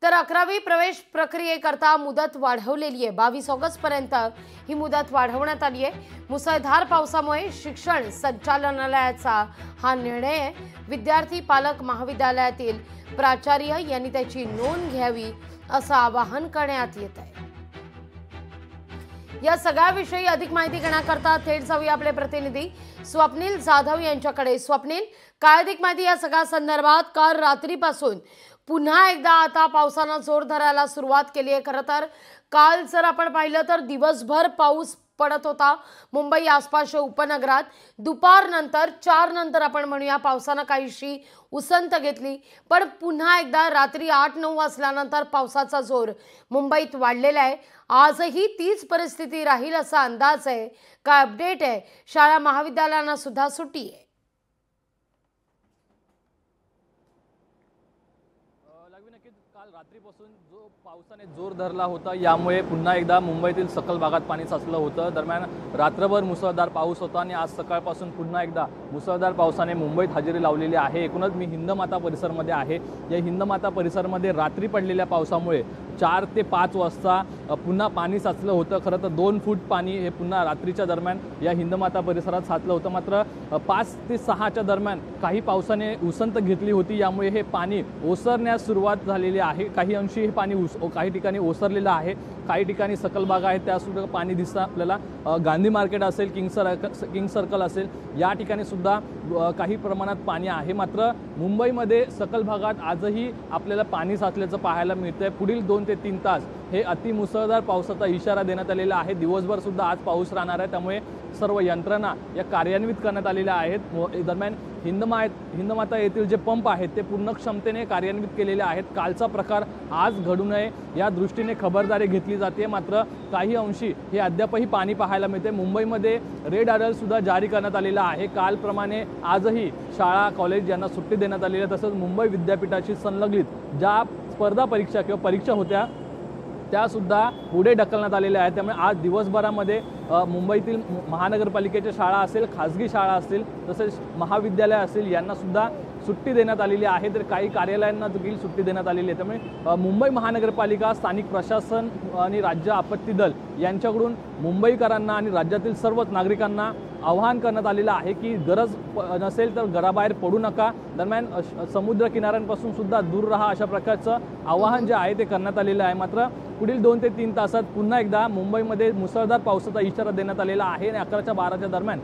तर 11वी प्रवेश प्रक्रियेकरता मुदत वाढवलेली आहे। 22 ऑगस्ट पर्यंत ही मुदत वाढवण्यात आली आहे। मुसळधार पावसामुळे शिक्षण संचालनालयाचा हा निर्णय आहे। विद्यार्थी पालक महाविद्यालयातील प्राचार्य यांनी त्याची नोंद घ्यावी असं आवाहन करण्यात येत आहे। या सगळ्याविषयी अधिक माहिती घेण्याकरता थेट जाऊया आपले प्रतिनिधी स्वप्नील जाधव यांच्याकडे। स्वप्नील, काय अधिक माहिती या सगळ्या संदर्भात? काल रात्रीपासून पुन्हा एकदा आता पावसानं जोर धरायला सुरुवात केली आहे। खरं तर काल जर आपण पाहिलं तर दिवसभर पाऊस पडत होता मुंबई आसपासच्या उपनगरात। दुपारनंतर 4 नंतर आपण म्हणूया पावसानं काहीशी उसंत घेतली, पण पुन्हा एकदा रात्री 8-9 वाजल्यानंतर पावसाचा जोर मुंबईत वाढलेला आहे। आजही तीच परिस्थिती राहील असा अंदाज आहे। काय अपडेट आहे? शाळा महाविद्यालयांना सुद्धा सुट्टी आहे। काल रात्रीपासून जो पावसाने जोर धरला होता यामुळे पुन्हा एकदा मुंबईतील सकल भागात पाणी साचलं होतं। दरम्यान रात्रभर मुसळधार पाऊस होता आणि आज सकाळपासून पुन्हा एकदा मुसळधार पावसाने मुंबईत हजेरी लावलेली आहे। एकूणच मी हिंदमाता परिसरमध्ये आहे। या हिंदमाता परिसरमध्ये रात्री पडलेल्या पावसामुळे 4 ते 5 वाजता पुन्हा पाणी साचलं होतं। खरं तर 2 फूट पाणी हे पुन्हा रात्रीच्या दरम्यान या हिंदमाता परिसरात साचलं होतं। मात्र 5 ते 6च्या दरम्यान काही पावसाने उसंत घेतली होती, यामुळे हे पाणी ओसरण्यास सुरुवात झालेली आहे। काही अंशी हे पाणी काही ठिकाणी ओसरलेलं आहे, काही ठिकाणी सकल भाग आहेत त्यासुद्धा पाणी दिसतं आपल्याला। गांधी मार्केट असेल, किंग सर्कल असेल, या ठिकाणी सुद्धा काही प्रमाणात पाणी आहे। मात्र मुंबईमध्ये सकल भागात आजही आपल्याला पाणी साचल्याचं पाहायला मिळतंय। पुढील 2 ते 3 तास हे अतिमुसळधार पावसाचा इशारा देण्यात आलेला आहे। दिवसभर सुद्धा आज पाऊस राहणार आहे, त्यामुळे सर्व यंत्रणा या कार्यान्वित करण्यात आलेल्या आहेत। दरम्यान हिंदमाता येथील जे पंप आहेत ते पूर्ण क्षमतेने कार्यान्वित केलेले आहेत। कालचा प्रकार आज घडू नये या दृष्टीने खबरदारी घेतली जाते। मात्र काही अंशी हे अद्यापही पाणी पाहायला मिळते। मुंबईमध्ये रेड अलर्ट सुद्धा जारी करण्यात आलेला आहे। कालप्रमाणे आजही शाळा कॉलेज यांना सुट्टी देण्यात आलेली आहे। तसंच मुंबई विद्यापीठाशी संलग्नित ज्या स्पर्धा परीक्षा किंवा परीक्षा होत्या त्यासुद्धा पुढे ढकलण्यात आलेल्या आहेत। त्यामुळे आज दिवसभरामध्ये मुंबईतील महानगरपालिकेच्या शाळा असेल, खाजगी शाळा असतील, तसेच महाविद्यालय असेल यांना सुद्धा सुट्टी देण्यात आलेली आहे। तर काही कार्यालयांना देखील सुट्टी देण्यात आलेली आहे। त्यामुळे मुंबई महानगरपालिका, स्थानिक प्रशासन आणि राज्य आपत्ती दल यांच्याकडून मुंबईकरांना आणि राज्यातील सर्वच नागरिकांना आवाहन करण्यात आलेलं आहे की गरज नसेल तर घराबाहेर पडू नका। दरम्यान समुद्र किनाऱ्यांपासून सुद्धा दूर राहा, अशा प्रकारचं आवाहन जे आहे ते करण्यात आलेलं आहे। मात्र पुढील 2 ते 3 तासात पुन्हा एकदा मुंबईमध्ये मुसळधार पावसाचा इशारा देण्यात आलेला आहे आणि 11 च्या 12च्या दरम्यान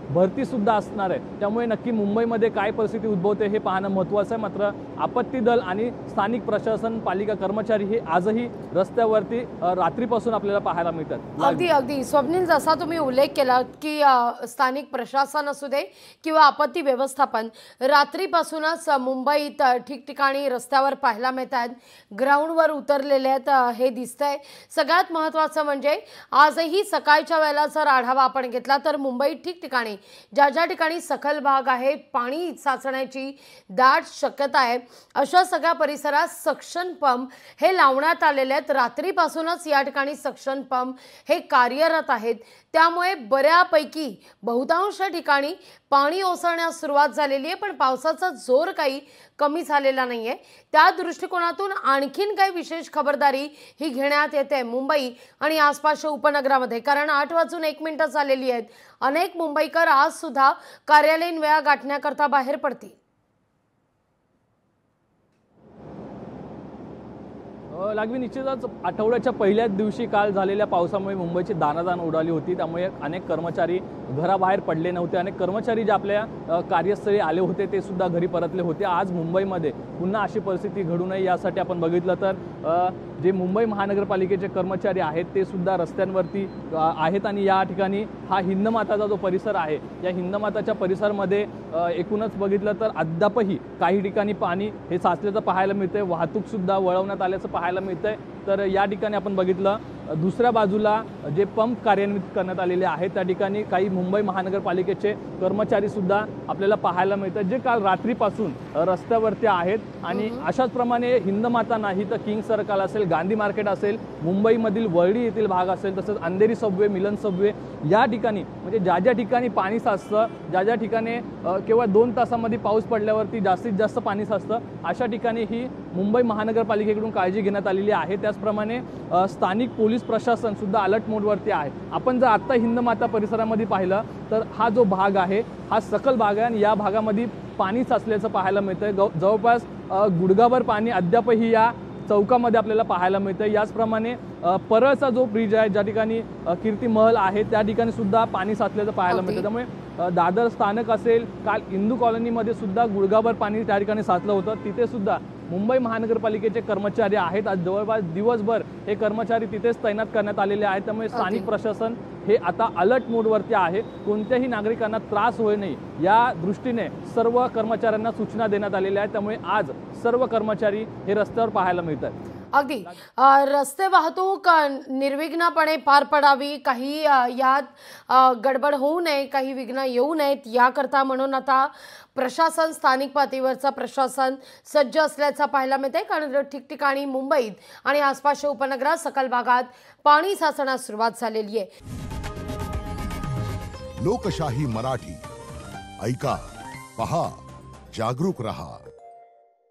भरती सुद्धा असणार आहे। त्यामुळे नक्की मुंबईमध्ये काय परिस्थिती उद्भवते हे पाहणं महत्त्वाचं आहे। मात्र आपत्ती दल आणि स्थानिक प्रशासन, पालिका कर्मचारी हे आजही रस्त्यावरती रात्रीपासून आपल्याला पाहायला मिळतात। अगदी स्वप्नील, जसा तुम्ही उल्लेख केला की स्थानिक प्रशासन असू दे किंवा आपत्ती व्यवस्थापन रात्रीपासूनच मुंबईत ठिकठिकाणी रस्त्यावर पाहायला मिळतात, ग्राउंडवर उतरलेले आहेत हे दिसतंय। सगळ्यात महत्त्वाचं म्हणजे आजही सकाळच्या वेळेला जर आढावा आपण घेतला तर मुंबईत ठिकठिकाणी ज्या ठिकाणी सखल भाग आहे, पाणी साचण्याची दाट शक्यता आहे, अशा सगळ्या परिसरात सक्शन पंप हे लावण्यात आलेले आहेत। रात्रीपासूनच या ठिकाणी सक्शन पंप हे कार्यरत आहेत। त्यामुळे बऱ्यापैकी बहुतांश ठिकाणी पाणी ओसरण्यास सुरुवात झालेली आहे, पण पावसाचा जोर काही कमी झालेला नाहीये। त्या दृष्टिकोनातून आणखीन काही विशेष खबरदारी ही घेण्यात येते मुंबई आणि आसपासच्या उपनगरामध्ये, कारण 8:01 झालेली आहेत। अनेक मुंबईकर आज सुद्धा कार्यालयीन वेळा गाठण्याकरता बाहेर पडतील। लागवी निश्चितच आठवड्याच्या पहिल्याच दिवशी काल झालेल्या पावसामुळे मुंबईची दाणादाण उडाली होती। त्यामुळे अनेक कर्मचारी घराबाहेर पडले नव्हते। अनेक कर्मचारी जे आपल्या कार्यस्थळी आले होते ते सुद्धा घरी परतले होते। आज मुंबईमध्ये पुन्हा अशी परिस्थिती घडू नये यासाठी आपण बघितलं तर जे मुंबई महानगरपालिकेचे कर्मचारी आहेत ते सुद्धा रस्त्यांवरती आहेत आणि या ठिकाणी हा हिंदमाताचा जो परिसर आहे या हिंदमाताच्या परिसरामध्ये एकूणच बघितलं तर अद्यापही काही ठिकाणी पाणी हे साचल्याचं पाहायला मिळतंय। वाहतूक सुद्धा वळवण्यात आल्याचं पाहायला मिळतंय। तर या ठिकाणी आपण बघितलं दुसऱ्या बाजूला जे पंप कार्यान्वित करण्यात आलेले आहेत त्या ठिकाणी काही मुंबई महानगरपालिकेचे कर्मचारी सुद्धा आपल्याला पाहायला मिळतात, जे काल रात्रीपासून रस्त्यावरती आहेत। आणि अशाच प्रमाणे हिंदमाता नाही तर किंग सर्कल असेल, गांधी मार्केट असेल, मुंबईमधील वरळी येथील भाग असेल, तसंच अंधेरी सबवे, मिलन सबवे या ठिकाणी म्हणजे ज्या ठिकाणी पाणी साचतं, ज्या ठिकाणी केवळ 2 तासामध्ये पाऊस पडल्यावरती जास्तीत जास्त पाणी साचतं, अशा ठिकाणी ही मुंबई महानगरपालिकेकडून काळजी घेण्यात आलेली आहे। त्याचप्रमाणे स्थानिक पोलीस प्रशासन सुद्धा अलर्ट मोडवरती आहे। आपण जर आता हिंदमाता परिसरामध्ये पाहिलं तर हा जो भाग आहे हा सकल भाग आहे आणि या भागामध्ये पाणी साचल्याचं पाहायला मिळतंय। जवळपास गुडघाभर पाणी अद्यापही या चौकामध्ये आपल्याला पाहायला मिळतं। याचप्रमाणे परळचा जो ब्रिज आहे, ज्या ठिकाणी कीर्ती महल आहे, त्या ठिकाणी सुद्धा पाणी साचल्याचं पाहायला मिळतं। त्यामुळे दादर स्थानक असेल, काल इंदू कॉलनीमध्ये सुद्धा गुडघाभर पाणी त्या ठिकाणी साचलं होतं। तिथे सुद्धा मुंबई महानगरपालिकेचे कर्मचारी आहेत। आज जवळपास दिवसभर हे कर्मचारी तिथेच तैनात करण्यात आलेले आहेत। त्यामुळे स्थानिक प्रशासन हे आता अलर्ट मोडवरती आहे। कोणत्याही नागरिकांना त्रास होऊ नये या दृष्टीने सर्व कर्मचाऱ्यांना सूचना देण्यात आलेल्या आहेत। त्यामुळे आज सर्व कर्मचारी हे रस्त्यावर पाहायला मिळतात। अगदी रस्ते वाहतूक निर्विघ्नपणे पार पडावी, काही यात गडबड होऊ नये, काही विघ्न येऊ नयेत याकरता म्हणून आता प्रशासन, स्थानिक पातळीवरचा प्रशासन सज्ज असल्याचं पाहायला मिळते। कारण ठिकठिकाणी मुंबईत आणि आसपासच्या उपनगरात सकल भागात पाणी साचण्यास सुरुवात झालेली आहे। लोकशाही मराठी ऐका, पहा, जागरूक रहा।